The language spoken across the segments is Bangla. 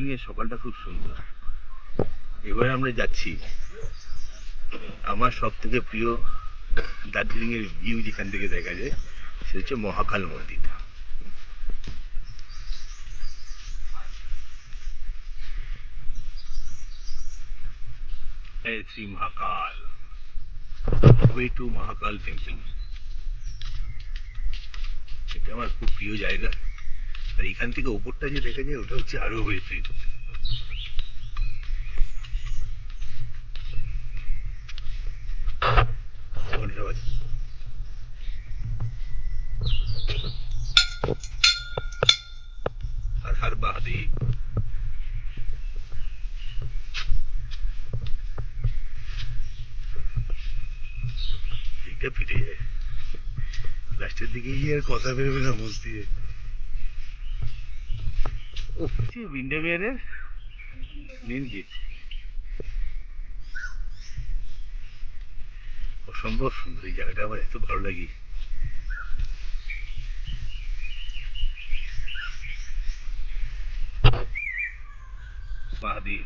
দার্জিলিং এর সকালটা খুব সুন্দর। এবার আমরা যাচ্ছি আমার সব থেকে প্রিয় দার্জিলিং এর ভিউ যেখান থেকে দেখা যায়, সেটা হচ্ছে মহাকাল মন্দির। শ্রী মহাকাল, ওয়ে টু মহাকাল টেম্পল। এটা আমার খুব প্রিয় জায়গা। আর এখান থেকে ওপরটা যে দেখা যায় ওটা হচ্ছে আরো বেশি। ধন্যবাদ। हर हर महादेव। এটা ফিরে যায় লাস্টের দিকে গিয়ে আর কথা বেরোবে না মুখ দিয়ে। ও উইন্ডামিয়ারের মেন গেট। অসম্ভব সুন্দর এই জায়গাটা, আমার এত ভালো লাগে। महादेव।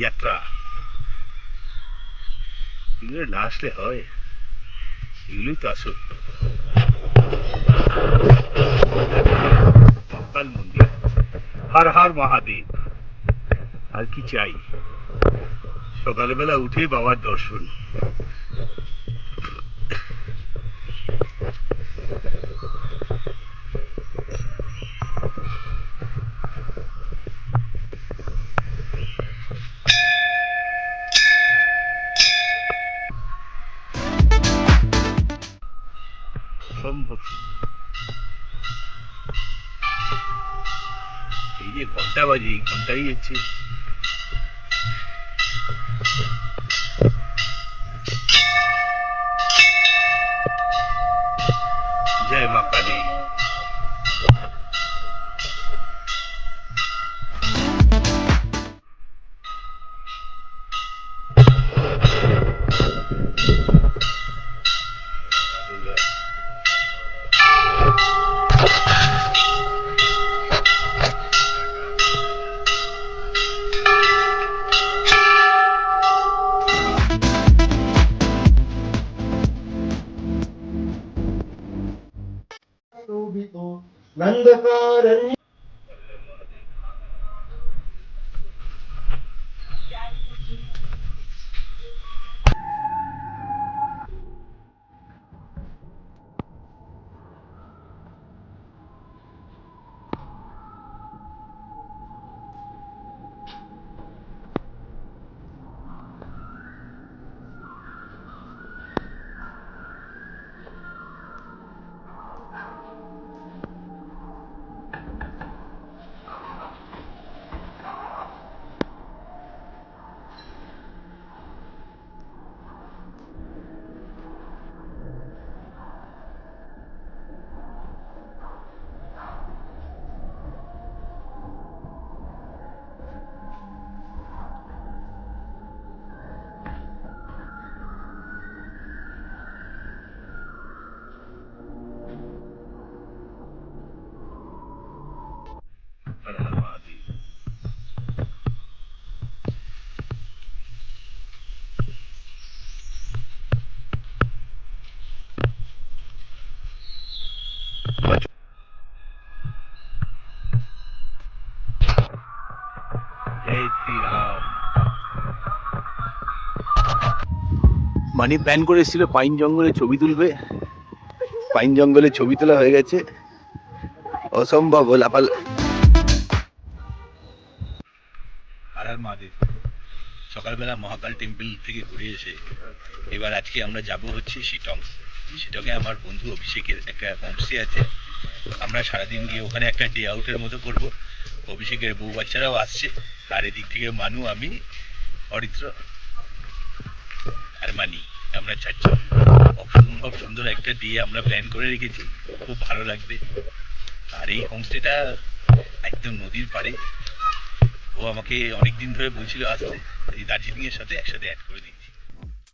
यात्रा এগুলো না আসলে হয়? এগুলোই তো আসল মহাকাল মন্দির। হর হর মহাদেব। আর কি চাই? সকালবেলা উঠে বাবার দর্শন। সম্ভব। এই যে ঘন্টা বাজে, এই ঘন্টাই হচ্ছে জয় মা কালী। नंदकारण्य हर हर महादेव। जय श्री राम। মানি প্ল্যান করে এসেছিল পাইন জঙ্গলে ছবি তুলবে। পাইন জঙ্গলে ছবি তোলা হয়ে গেছে। অসম্ভব লাপাল। হর হর মহাদেব। সকালবেলা মহাকাল টেম্পল থেকে ঘুরে এসে এবার আজকে আমরা যাব হচ্ছে শিটং। শিটংয়ে আমার বন্ধু অভিষেকের একটা হোমস্টে আছে। আমরা সারাদিন গিয়ে ওখানে একটা ডে আউটের মতো করব। অভিষেকের বউ বাচ্চারাও আসছে। আর এদিক থেকে মানু, আমি, অরিত্র আর মানি, আমরা চারজন অসম্ভব সুন্দর একটা ডে আমরা প্ল্যান করে রেখেছি। খুব ভালো লাগবে। আর এই হোমস্টেটা একদম নদীর পাড়ে। ও আমাকে অনেকদিন ধরে বলছিল আসতে, এই দার্জিলিং এর সাথে একসাথে অ্যাড করে দিই।